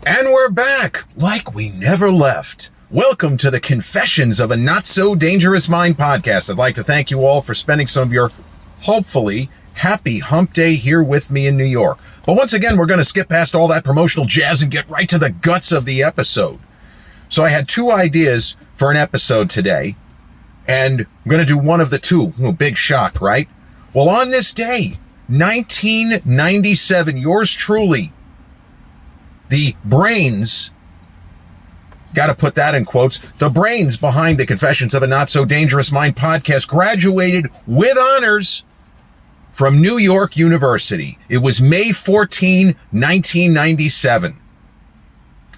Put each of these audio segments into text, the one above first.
And we're back, like we never left. Welcome to the Confessions of a Not-So-Dangerous Mind podcast. I'd like to thank you all for spending some of your, hopefully, happy hump day here with me in New York. But once again, we're going to skip past all that promotional jazz and get right to the guts of the episode. So I had two ideas for an episode today, and I'm going to do one of the two. Big shock, right? Well, on this day, 1997, yours truly, the brains, got to put that in quotes, the brains behind the Confessions of a Not-So-Dangerous Mind podcast graduated with honors from New York University. It was May 14, 1997.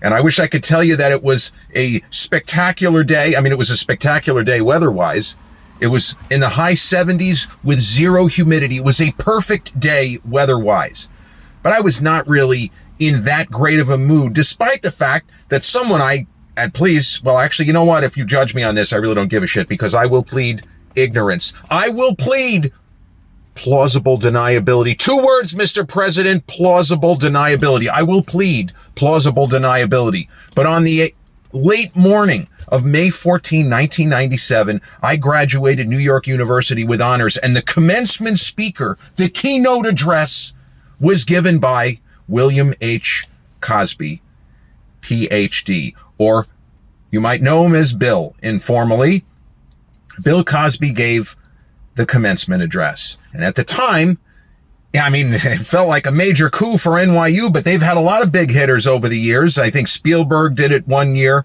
And I wish I could tell you that it was a spectacular day. I mean, it was a spectacular day weather-wise. It was in the high 70s with zero humidity. It was a perfect day weather-wise. But I was not really in that great of a mood, despite the fact that someone actually, you know what? If you judge me on this, I really don't give a shit, because I will plead ignorance. I will plead plausible deniability. 2 words, Mr. President, plausible deniability. I will plead plausible deniability. But on the late morning of May 14, 1997, I graduated New York University with honors, and the commencement speaker, the keynote address, was given by William H. Cosby, Ph.D., or you might know him as Bill informally. Bill Cosby gave the commencement address. And at the time, it felt like a major coup for NYU, but they've had a lot of big hitters over the years. I think Spielberg did it one year,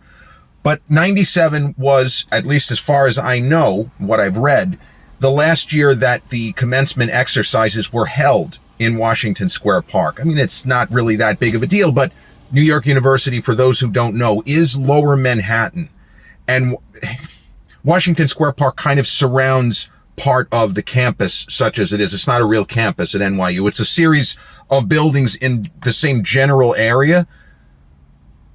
but 97 was, at least as far as I know, what I've read, the last year that the commencement exercises were held in Washington Square Park. It's not really that big of a deal, but New York University, for those who don't know, is Lower Manhattan. And Washington Square Park kind of surrounds part of the campus, such as it is. It's not a real campus at NYU. It's a series of buildings in the same general area.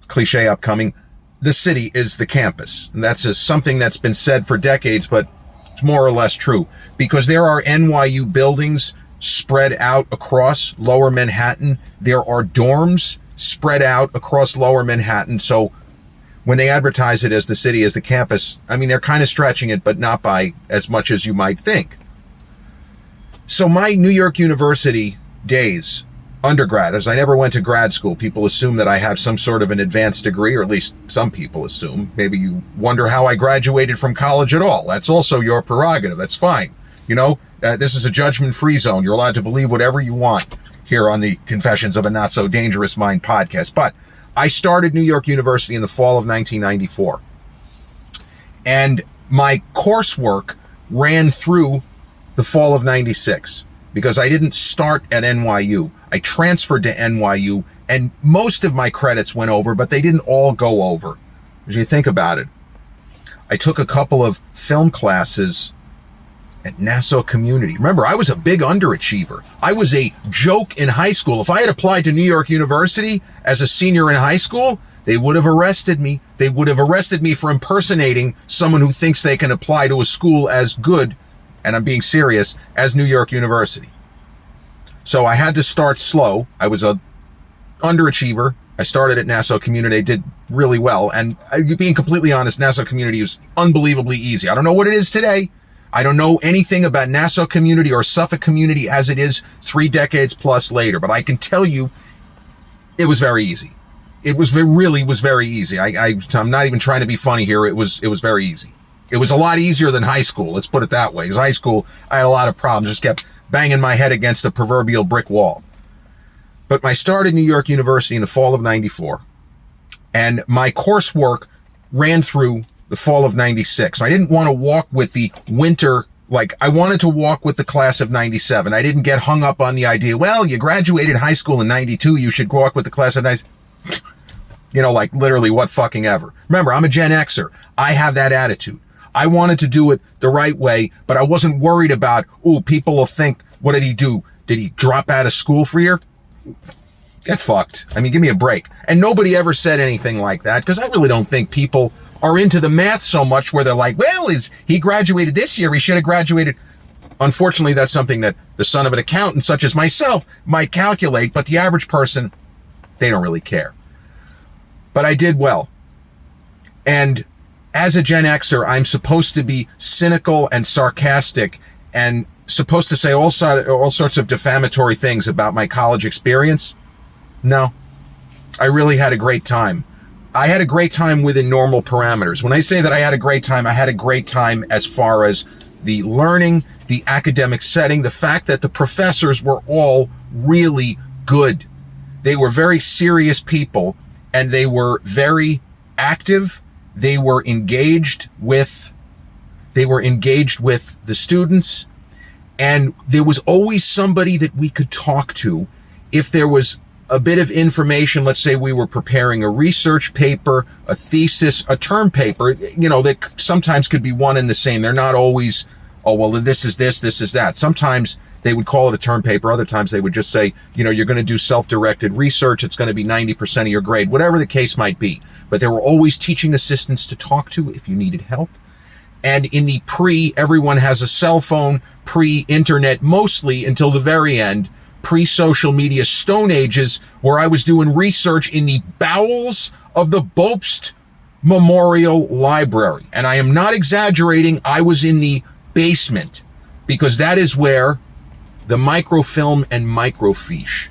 Cliche upcoming. The city is the campus. And that's something that's been said for decades, but it's more or less true, because there are NYU buildings spread out across Lower Manhattan. There are dorms spread out across Lower Manhattan. So when they advertise it as the city, as the campus, they're kind of stretching it, but not by as much as you might think. So my New York University days, undergrad, as I never went to grad school, people assume that I have some sort of an advanced degree, or at least some people assume. Maybe you wonder how I graduated from college at all. That's also your prerogative. That's fine. This is a judgment-free zone. You're allowed to believe whatever you want here on the Confessions of a Not-So-Dangerous Mind podcast. But I started New York University in the fall of 1994. And my coursework ran through the fall of 96, because I didn't start at NYU. I transferred to NYU, and most of my credits went over, but they didn't all go over. As you think about it, I took a couple of film classes at Nassau Community. Remember, I was a big underachiever. I was a joke in high school. If I had applied to New York University as a senior in high school, they would have arrested me. They would have arrested me for impersonating someone who thinks they can apply to a school as good, and I'm being serious, as New York University. So I had to start slow. I was a underachiever. I started at Nassau Community. I did really well. And being completely honest, Nassau Community was unbelievably easy. I don't know what it is today. I don't know anything about Nassau Community or Suffolk Community as it is 3 decades plus later, but I can tell you it was very easy. It really was very easy. I'm not even trying to be funny here. It was very easy. It was a lot easier than high school. Let's put it that way. Because high school, I had a lot of problems. Just kept banging my head against a proverbial brick wall. But I started New York University in the fall of 94. And my coursework ran through the fall of 96. I didn't want to walk with the winter, I wanted to walk with the class of 97. I didn't get hung up on the idea, well, you graduated high school in 92, you should walk with the class of 97. Literally what fucking ever. Remember, I'm a Gen Xer. I have that attitude. I wanted to do it the right way, but I wasn't worried about, people will think, what did he do? Did he drop out of school for a year? Get fucked. Give me a break. And nobody ever said anything like that, because I really don't think people are into the math so much where they're like, well, he graduated this year, he should have graduated. Unfortunately, that's something that the son of an accountant such as myself might calculate, but the average person, they don't really care. but I did well. And as a Gen Xer, I'm supposed to be cynical and sarcastic and supposed to say all sorts of defamatory things about my college experience. No, I really had a great time. I had a great time within normal parameters. When I say that I had a great time, I had a great time as far as the learning, the academic setting, the fact that the professors were all really good. They were very serious people, and they were very active. They were engaged with the students, and there was always somebody that we could talk to if there was a bit of information. Let's say we were preparing a research paper, a thesis, a term paper, that sometimes could be one and the same. They're not always, oh, well, this is this is that. Sometimes they would call it a term paper. Other times they would just say, you're going to do self-directed research. It's going to be 90% of your grade, whatever the case might be. But there were always teaching assistants to talk to if you needed help. And in the everyone has a cell phone, pre-internet, mostly until the very end, pre-social media stone ages, where I was doing research in the bowels of the Bobst Memorial Library. And I am not exaggerating. I was in the basement, because that is where the microfilm and microfiche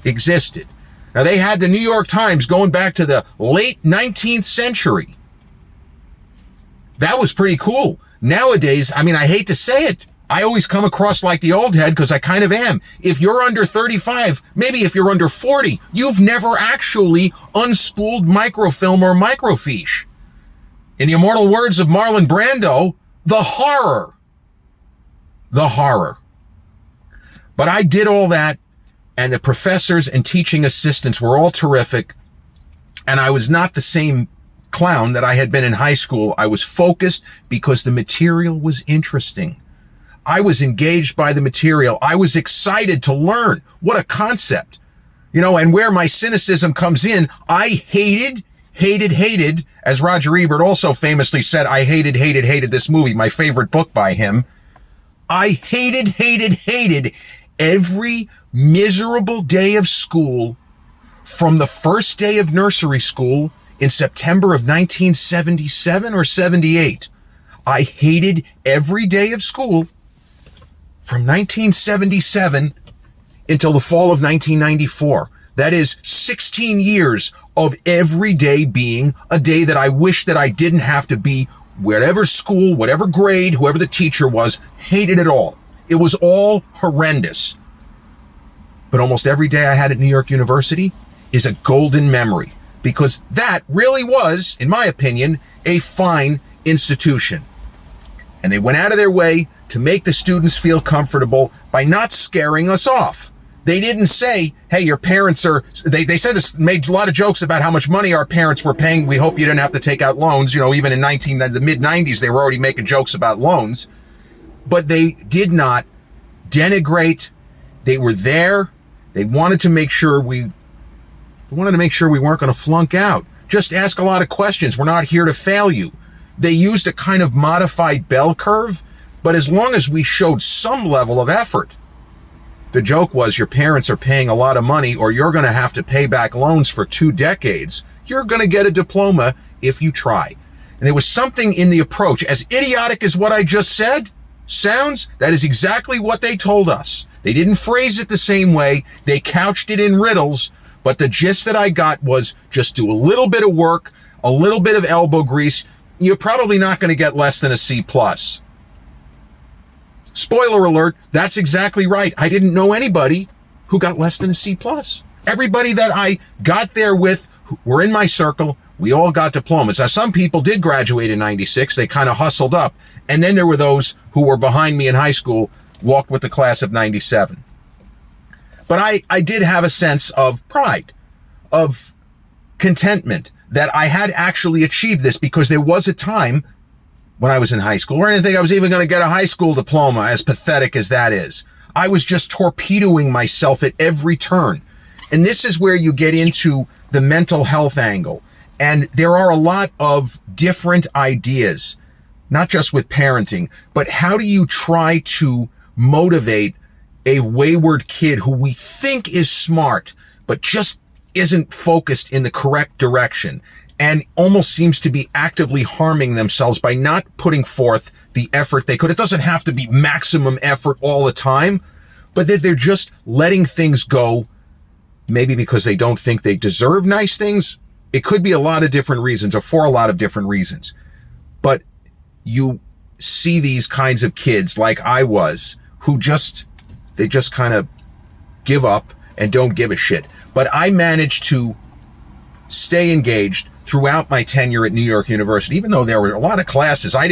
existed. Now, they had the New York Times going back to the late 19th century. That was pretty cool. Nowadays, I hate to say it, I always come across like the old head, because I kind of am. If you're under 35, maybe if you're under 40, you've never actually unspooled microfilm or microfiche. In the immortal words of Marlon Brando, the horror. The horror. But I did all that, and the professors and teaching assistants were all terrific, and I was not the same clown that I had been in high school. I was focused because the material was interesting. I was engaged by the material. I was excited to learn. What a concept. And where my cynicism comes in, I hated, as Roger Ebert also famously said, I hated this movie, my favorite book by him. I hated every miserable day of school from the first day of nursery school in September of 1977 or 78. I hated every day of school from 1977 until the fall of 1994. That is 16 years of every day being a day that I wish that I didn't have to be. Whatever school, whatever grade, whoever the teacher was, hated it all. It was all horrendous. But almost every day I had at New York University is a golden memory, because that really was, in my opinion, a fine institution. And they went out of their way to make the students feel comfortable by not scaring us off. They didn't say, hey, your parents are, they made a lot of jokes about how much money our parents were paying. We hope you didn't have to take out loans. Even in the mid 90s, they were already making jokes about loans, but they did not denigrate. They were there. They wanted to make sure we weren't going to flunk out. Just ask a lot of questions. We're not here to fail you. They used a kind of modified bell curve, but as long as we showed some level of effort. The joke was, your parents are paying a lot of money, or you're going to have to pay back loans for 2 decades. You're going to get a diploma if you try. And there was something in the approach, as idiotic as what I just said sounds, that is exactly what they told us. They didn't phrase it the same way. They couched it in riddles, but the gist that I got was, just do a little bit of work, a little bit of elbow grease. You're probably not going to get less than a C+. Spoiler alert, that's exactly right. I didn't know anybody who got less than a C+. Everybody that I got there with were in my circle. We all got diplomas. Now, some people did graduate in 96. They kind of hustled up. And then there were those who were behind me in high school, walked with the class of 97. But I did have a sense of pride, of contentment, that I had actually achieved this, because there was a time when I was in high school, or I didn't think I was even going to get a high school diploma, as pathetic as that is. I was just torpedoing myself at every turn. And this is where you get into the mental health angle. And there are a lot of different ideas, not just with parenting, but how do you try to motivate a wayward kid who we think is smart, but just isn't focused in the correct direction and almost seems to be actively harming themselves by not putting forth the effort they could. It doesn't have to be maximum effort all the time, but that they're just letting things go, maybe because they don't think they deserve nice things. It could be a lot of different reasons, or for a lot of different reasons. But you see these kinds of kids like I was, who they just kind of give up and don't give a shit. But I managed to stay engaged throughout my tenure at New York University, even though there were a lot of classes I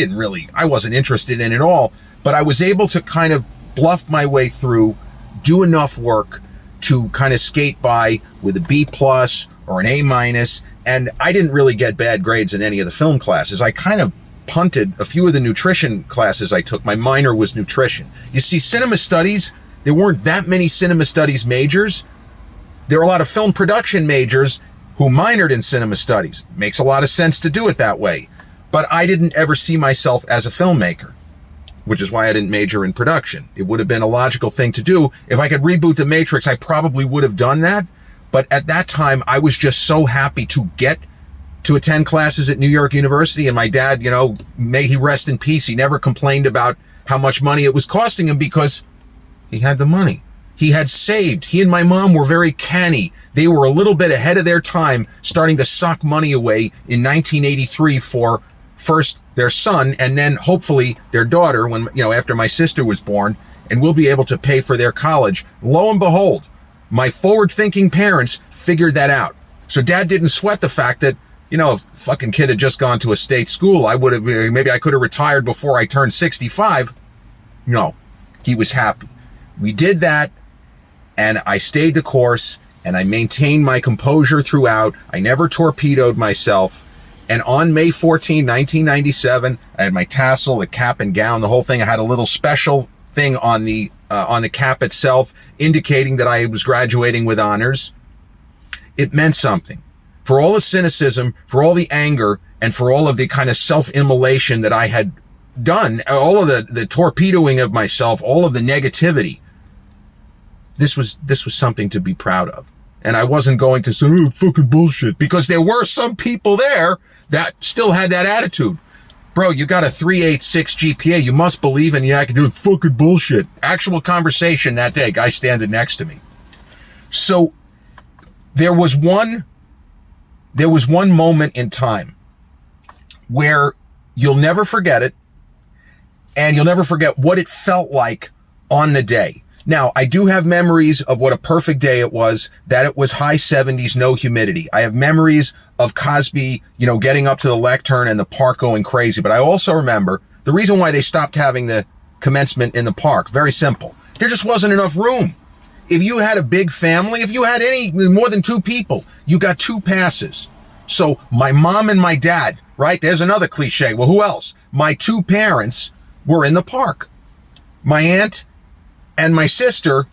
wasn't interested in at all, but I was able to kind of bluff my way through, do enough work to kind of skate by with a B+ or an A-, and I didn't really get bad grades in any of the film classes. I kind of punted a few of the nutrition classes I took. My minor was nutrition. You see, cinema studies, there weren't that many cinema studies majors. There were a lot of film production majors who minored in cinema studies. Makes a lot of sense to do it that way. But I didn't ever see myself as a filmmaker, which is why I didn't major in production. It would have been a logical thing to do. If I could reboot The Matrix, I probably would have done that. But at that time, I was just so happy to get to attend classes at New York University. And my dad, may he rest in peace, he never complained about how much money it was costing him because he had the money. He had saved. He and my mom were very canny. They were a little bit ahead of their time, starting to sock money away in 1983 for first their son and then hopefully their daughter when, after my sister was born, and we'll be able to pay for their college. Lo and behold, my forward-thinking parents figured that out. So Dad didn't sweat the fact that, if fucking kid had just gone to a state school, maybe I could have retired before I turned 65. No, he was happy. We did that. And I stayed the course, and I maintained my composure throughout. I never torpedoed myself. And on May 14, 1997, I had my tassel, the cap and gown, the whole thing. I had a little special thing on the cap itself, indicating that I was graduating with honors. It meant something. For all the cynicism, for all the anger, and for all of the kind of self-immolation that I had done, all of the torpedoing of myself, all of the negativity, this was something to be proud of. And I wasn't going to say, fucking bullshit, because there were some people there that still had that attitude. Bro, you got a 3.86 GPA. You must believe in you. I can do fucking bullshit. Actual conversation that day, guy standing next to me. So there was one moment in time where you'll never forget it, and you'll never forget what it felt like on the day. Now, I do have memories of what a perfect day it was, that it was high 70s, no humidity. I have memories of Cosby, getting up to the lectern and the park going crazy. But I also remember the reason why they stopped having the commencement in the park. Very simple. There just wasn't enough room. If you had a big family, if you had more than 2 people, you got 2 passes. So my mom and my dad, right? There's another cliche. Well, who else? My 2 parents were in the park. My aunt and my sister,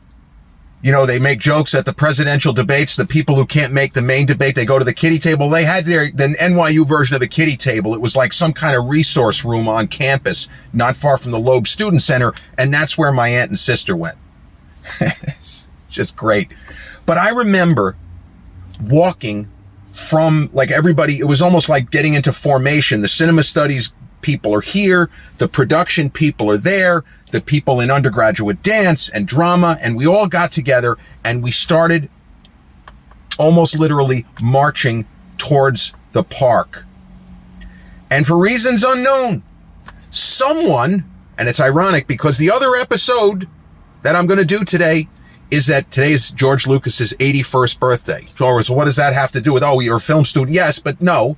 they make jokes at the presidential debates. The people who can't make the main debate, they go to the kiddie table. They had the NYU version of the kiddie table. It was like some kind of resource room on campus, not far from the Loeb Student Center. And that's where my aunt and sister went. It's just great. But I remember walking from everybody. It was almost like getting into formation. The cinema studies people are here. The production people are there. The people in undergraduate dance and drama, and we all got together and we started almost literally marching towards the park. And for reasons unknown, someone, and it's ironic because the other episode that I'm going to do today is that today's George Lucas's 81st birthday. So what does that have to do with, you're a film student? Yes, but no.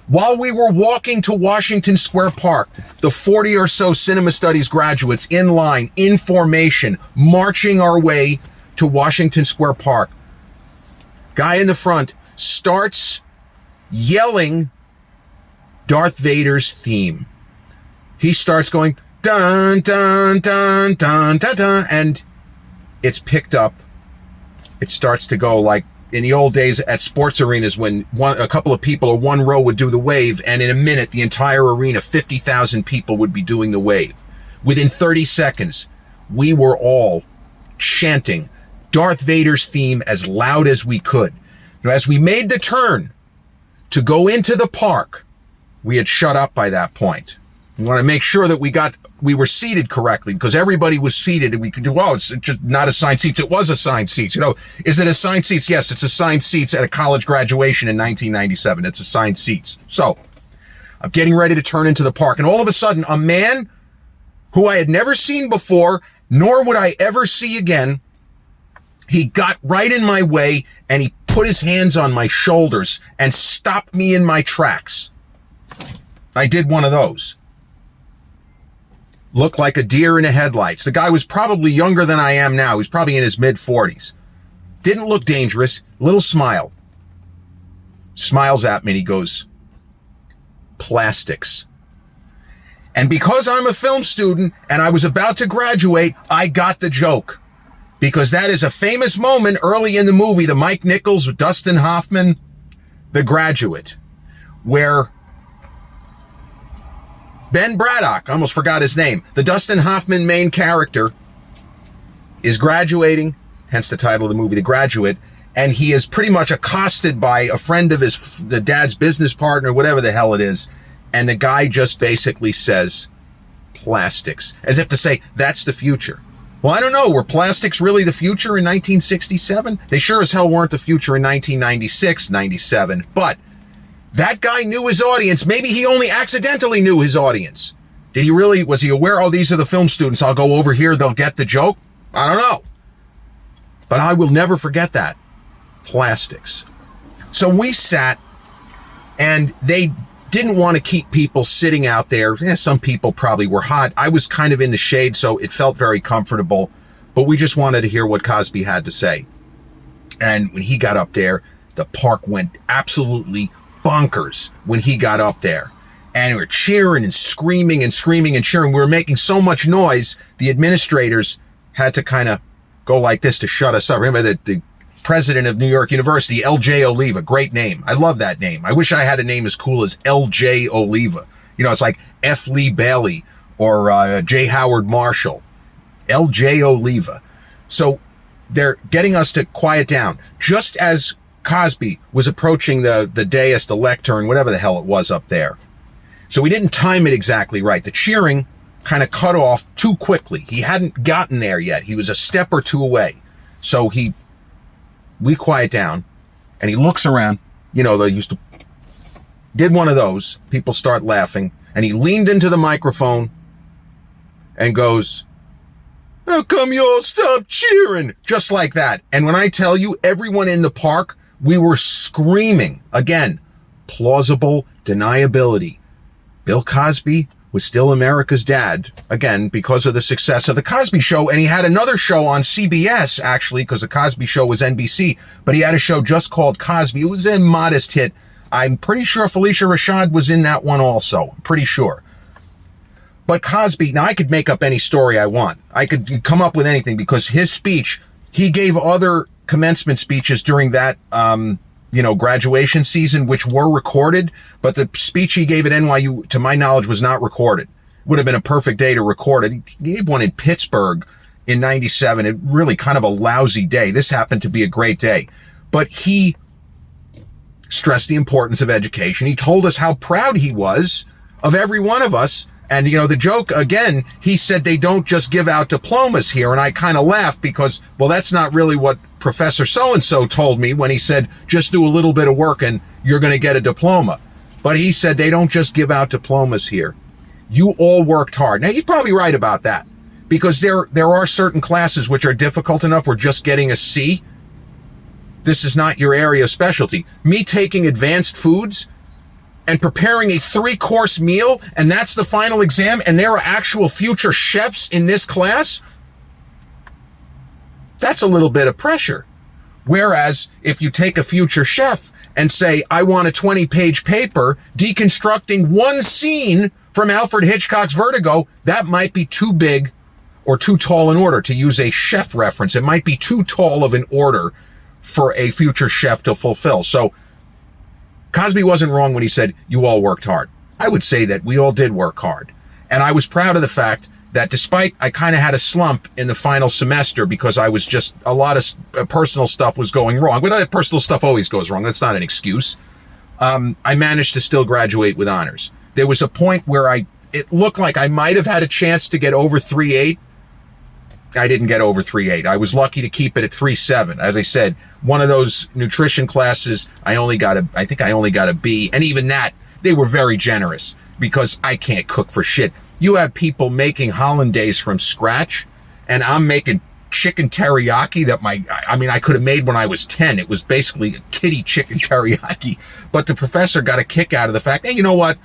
While we were walking to Washington Square Park, the 40 or so cinema studies graduates in line, in formation, marching our way to Washington Square Park, guy in the front starts yelling Darth Vader's theme. He starts going, dun, dun, dun, dun, dun, dun, and it's picked up. It starts to go like in the old days at sports arenas when a couple of people or one row would do the wave, and in a minute, the entire arena, 50,000 people would be doing the wave. Within 30 seconds, we were all chanting Darth Vader's theme as loud as we could. As we made the turn to go into the park, we had shut up by that point. We want to make sure that we were seated correctly, because everybody was seated and we could do, oh, it's just not assigned seats. It was assigned seats. Is it assigned seats? Yes, it's assigned seats at a college graduation in 1997. It's assigned seats. So I'm getting ready to turn into the park. And all of a sudden, a man who I had never seen before, nor would I ever see again, he got right in my way and he put his hands on my shoulders and stopped me in my tracks. I did one of those. Looked like a deer in the headlights. The guy was probably younger than I am now. He was probably in his mid-40s. Didn't look dangerous. Little smile. Smiles at me and he goes, "Plastics." And because I'm a film student and I was about to graduate, I got the joke. Because that is a famous moment early in the movie, the Mike Nichols with Dustin Hoffman, The Graduate, where Ben Braddock, I almost forgot his name, the Dustin Hoffman main character, is graduating, hence the title of the movie, The Graduate, and he is pretty much accosted by a friend of the dad's business partner, whatever the hell it is, and the guy just basically says, "Plastics," as if to say, that's the future. Well, I don't know. Were plastics really the future in 1967? They sure as hell weren't the future in 1996, 97. But that guy knew his audience. Maybe he only accidentally knew his audience. Did he really? Was he aware, oh, these are the film students. I'll go over here. They'll get the joke. I don't know. But I will never forget that. Plastics. So we sat, and they didn't want to keep people sitting out there. Some people probably were hot. I was kind of in the shade, so it felt very comfortable. But we just wanted to hear what Cosby had to say. And when he got up there, the park went absolutely bonkers when he got up there. And we were cheering and screaming and screaming and cheering. We were making so much noise, the administrators had to kind of go like this to shut us up. Remember that the president of New York University, L.J. Oliva, great name. I love that name. I wish I had a name as cool as L.J. Oliva. It's like F. Lee Bailey or J. Howard Marshall. L.J. Oliva. So they're getting us to quiet down. Just as Cosby was approaching the dais, the lectern, whatever the hell it was up there. So we didn't time it exactly right. The cheering kind of cut off too quickly. He hadn't gotten there yet. He was a step or two away. So we quiet down, and he looks around. They did one of those. People start laughing, and he leaned into the microphone and goes, "How come you all stopped cheering?" Just like that. And when I tell you, everyone in the park, we were screaming. Again, plausible deniability. Bill Cosby was still America's dad, again, because of the success of The Cosby Show. And he had another show on CBS, actually, because The Cosby Show was NBC, but he had a show just called Cosby. It was a modest hit. I'm pretty sure Felicia Rashad was in that one also. I'm pretty sure. But Cosby, now I could make up any story I want. I could come up with anything, because his speech, he gave other commencement speeches during that, graduation season, which were recorded, but the speech he gave at NYU, to my knowledge, was not recorded. Would have been a perfect day to record it. He gave one in Pittsburgh in 97. It really kind of a lousy day. This happened to be a great day. But he stressed the importance of education. He told us how proud he was of every one of us. And, the joke, again, he said they don't just give out diplomas here. And I kind of laughed because, well, that's not really what Professor so-and-so told me when he said, just do a little bit of work and you're going to get a diploma. But he said they don't just give out diplomas here. You all worked hard. Now, he's probably right about that, because there are certain classes which are difficult enough where just getting a C, this is not your area of specialty. Me taking advanced foods and preparing a 3-course meal, and that's the final exam, and there are actual future chefs in this class, that's a little bit of pressure. Whereas if you take a future chef and say, I want a 20-page paper deconstructing one scene from Alfred Hitchcock's Vertigo, that might be too big or too tall an order, to use a chef reference. It might be too tall of an order for a future chef to fulfill. So Cosby wasn't wrong when he said, you all worked hard. I would say that we all did work hard. And I was proud of the fact that despite I kind of had a slump in the final semester because I was just, a lot of personal stuff was going wrong. But personal stuff always goes wrong. That's not an excuse. I managed to still graduate with honors. There was a point where it looked like I might have had a chance to get over 3.8. I didn't get over 3.8. I was lucky to keep it at 3.7. As I said, one of those nutrition classes, I think I only got a B. And even that, they were very generous because I can't cook for shit. You have people making hollandaise from scratch, and I'm making chicken teriyaki that I could have made when I was 10. It was basically a kiddie chicken teriyaki. But the professor got a kick out of the fact, hey, you know what?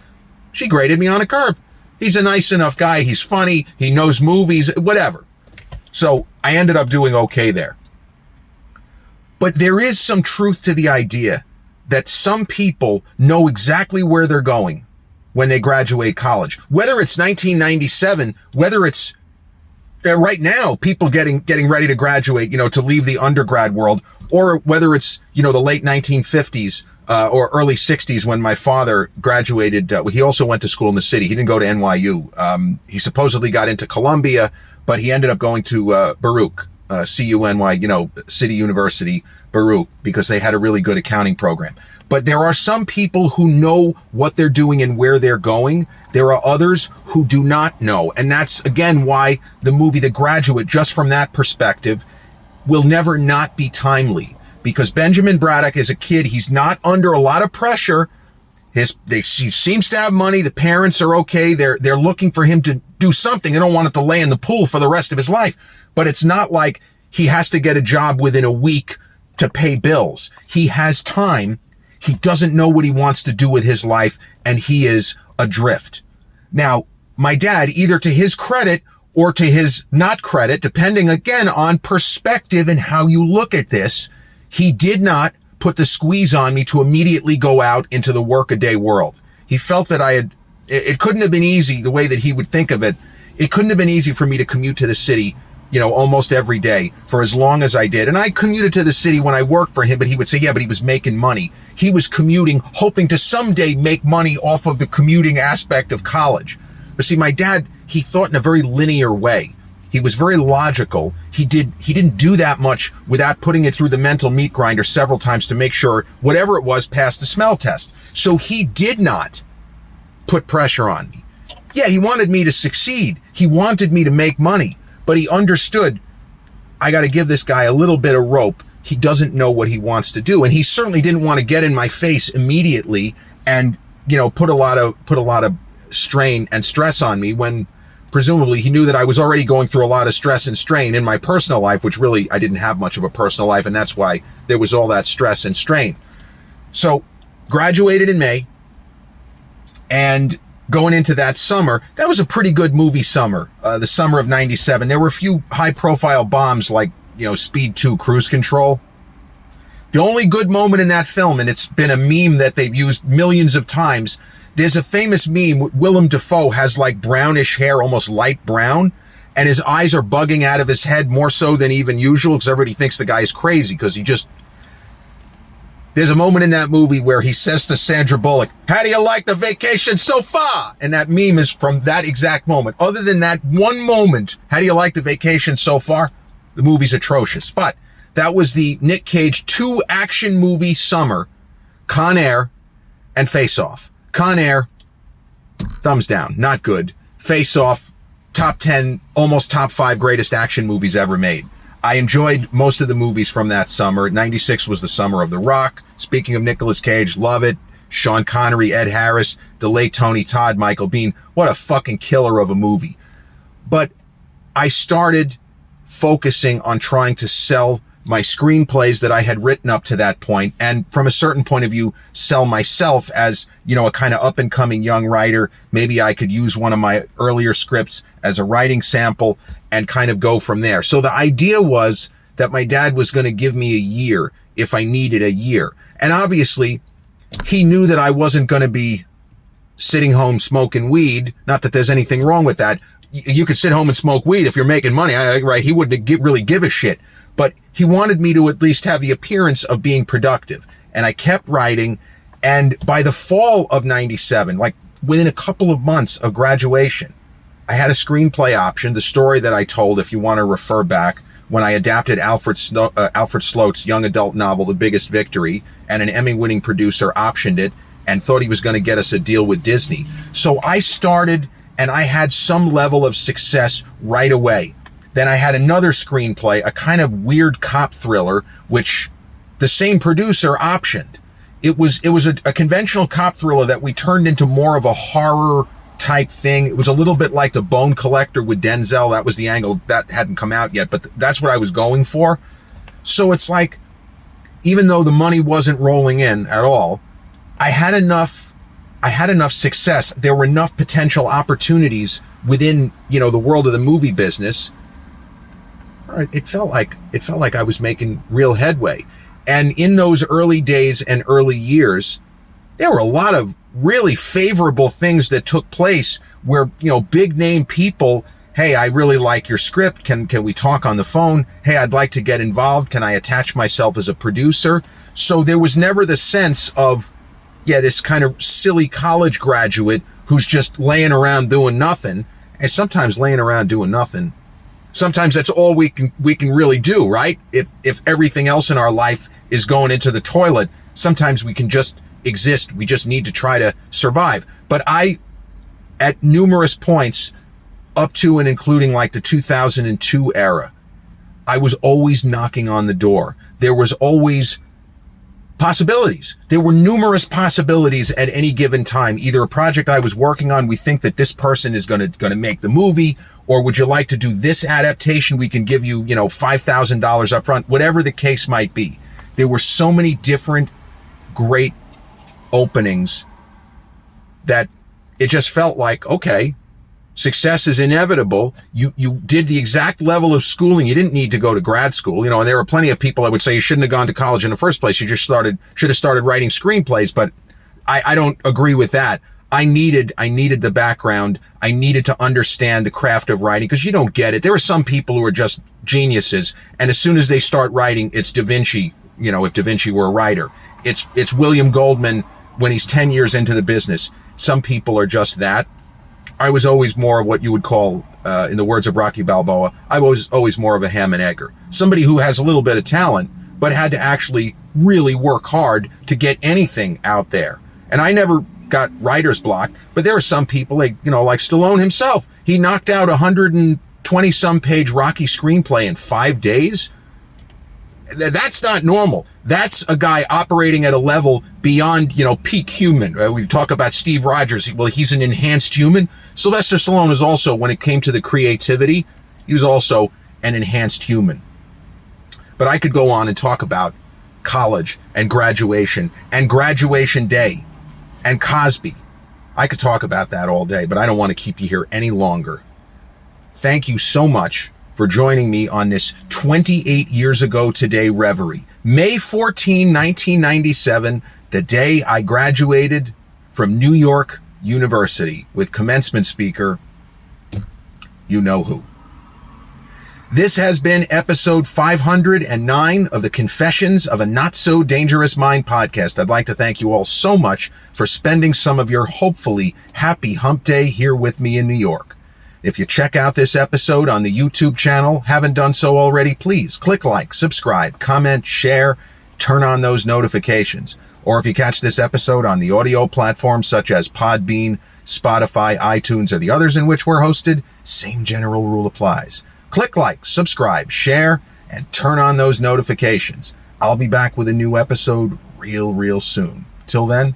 She graded me on a curve. He's a nice enough guy. He's funny. He knows movies, whatever. So I ended up doing okay there. But there is some truth to the idea that some people know exactly where they're going when they graduate college. Whether it's 1997, whether it's right now, people getting ready to graduate, to leave the undergrad world, or whether it's, the late 1950s or early 60s when my father graduated. He also went to school in the city. He didn't go to NYU. He supposedly got into Columbia, but he ended up going to Baruch, C-U-N-Y, City University, Baruch, because they had a really good accounting program. But there are some people who know what they're doing and where they're going. There are others who do not know. And that's, again, why the movie The Graduate, just from that perspective, will never not be timely. Because Benjamin Braddock is a kid. He's not under a lot of pressure. He seems to have money. The parents are okay. They're looking for him to do something. They don't want him to lay in the pool for the rest of his life. But it's not like he has to get a job within a week to pay bills. He has time. He doesn't know what he wants to do with his life, and he is adrift. Now, my dad, either to his credit or to his not credit, depending again on perspective and how you look at this, he did not put the squeeze on me to immediately go out into the workaday world. He felt that it couldn't have been easy the way that he would think of it. It couldn't have been easy for me to commute to the city, almost every day for as long as I did. And I commuted to the city when I worked for him, but he would say, yeah, but he was making money. He was commuting, hoping to someday make money off of the commuting aspect of college. But see, my dad, he thought in a very linear way. He was very logical. He didn't do that much without putting it through the mental meat grinder several times to make sure whatever it was passed the smell test. So he did not put pressure on me. Yeah, he wanted me to succeed. He wanted me to make money. But he understood, I got to give this guy a little bit of rope. He doesn't know what he wants to do. And he certainly didn't want to get in my face immediately and, put a lot of strain and stress on me when presumably he knew that I was already going through a lot of stress and strain in my personal life, which really I didn't have much of a personal life. And that's why there was all that stress and strain. So graduated in May, and going into that summer, that was a pretty good movie summer, the summer of 97. There were a few high-profile bombs like, Speed 2, Cruise Control. The only good moment in that film, and it's been a meme that they've used millions of times, there's a famous meme, Willem Dafoe has like brownish hair, almost light brown, and his eyes are bugging out of his head more so than even usual because everybody thinks the guy is crazy because there's a moment in that movie where he says to Sandra Bullock, how do you like the vacation so far? And that meme is from that exact moment. Other than that one moment, how do you like the vacation so far? The movie's atrocious. But that was the Nick Cage 2 action movie summer, Con Air and Face Off. Con Air, thumbs down, not good. Face Off, top 10, almost top 5 greatest action movies ever made. I enjoyed most of the movies from that summer. 96 was the summer of The Rock. Speaking of Nicolas Cage, love it. Sean Connery, Ed Harris, the late Tony Todd, Michael Biehn. What a fucking killer of a movie. But I started focusing on trying to sell my screenplays that I had written up to that point, and from a certain point of view, sell myself as, a kind of up and coming young writer. Maybe I could use one of my earlier scripts as a writing sample and kind of go from there. So the idea was that my dad was going to give me a year if I needed a year. And obviously, he knew that I wasn't going to be sitting home smoking weed. Not that there's anything wrong with that. You could sit home and smoke weed if you're making money, right? He wouldn't really give a shit. But he wanted me to at least have the appearance of being productive. And I kept writing. And by the fall of 97, like within a couple of months of graduation, I had a screenplay option, the story that I told, if you want to refer back, when I adapted Alfred Sloat's young adult novel, The Biggest Victory, and an Emmy-winning producer optioned it and thought he was going to get us a deal with Disney. So I started, and I had some level of success right away. Then I had another screenplay, a kind of weird cop thriller, which the same producer optioned. It was a conventional cop thriller that we turned into more of a horror type thing. It was a little bit like The Bone Collector with Denzel. That was the angle that hadn't come out yet, but that's what I was going for. So it's like, even though the money wasn't rolling in at all, I had enough success. There were enough potential opportunities within, the world of the movie business. It felt like I was making real headway. And in those early days and early years, there were a lot of really favorable things that took place where, big name people, hey, I really like your script. Can we talk on the phone? Hey, I'd like to get involved. Can I attach myself as a producer? So there was never the sense of, this kind of silly college graduate who's just laying around doing nothing. And sometimes laying around doing nothing, sometimes that's all we can really do, right? If everything else in our life is going into the toilet, sometimes we can just exist. We just need to try to survive. But I, at numerous points, up to and including like the 2002 era, I was always knocking on the door. There was always possibilities. There were numerous possibilities at any given time. Either a project I was working on, we think that this person is going to make the movie, or would you like to do this adaptation? We can give you, $5,000 up front, whatever the case might be. There were so many different great openings that it just felt like, okay, success is inevitable. You did the exact level of schooling. You didn't need to go to grad school, and there were plenty of people that would say you shouldn't have gone to college in the first place. You just should have started writing screenplays. But I don't agree with that. I needed the background. I needed to understand the craft of writing, because you don't get it. There are some people who are just geniuses, and as soon as they start writing, it's Da Vinci. If Da Vinci were a writer, it's William Goldman when he's 10 years into the business. Some people are just that. I was always more of what you would call, in the words of Rocky Balboa, I was always more of a ham and egger. Somebody who has a little bit of talent, but had to actually really work hard to get anything out there. And I never got writer's block, but there are some people, like Stallone himself. He knocked out 120 some page Rocky screenplay in 5 days. That's not normal. That's a guy operating at a level beyond, peak human. We talk about Steve Rogers. Well, he's an enhanced human. Sylvester Stallone is also, when it came to the creativity, he was also an enhanced human. But I could go on and talk about college and graduation day and Cosby. I could talk about that all day, but I don't want to keep you here any longer. Thank you so much for joining me on this 28 years ago today reverie. May 14, 1997, the day I graduated from New York University with commencement speaker, you know who. This has been episode 509 of the Confessions of a Not So Dangerous Mind podcast. I'd like to thank you all so much for spending some of your hopefully happy hump day here with me in New York. If you check out this episode on the YouTube channel, haven't done so already, please click like, subscribe, comment, share, turn on those notifications. Or if you catch this episode on the audio platforms such as Podbean, Spotify, iTunes, or the others in which we're hosted, same general rule applies. Click like, subscribe, share, and turn on those notifications. I'll be back with a new episode real soon. Till then,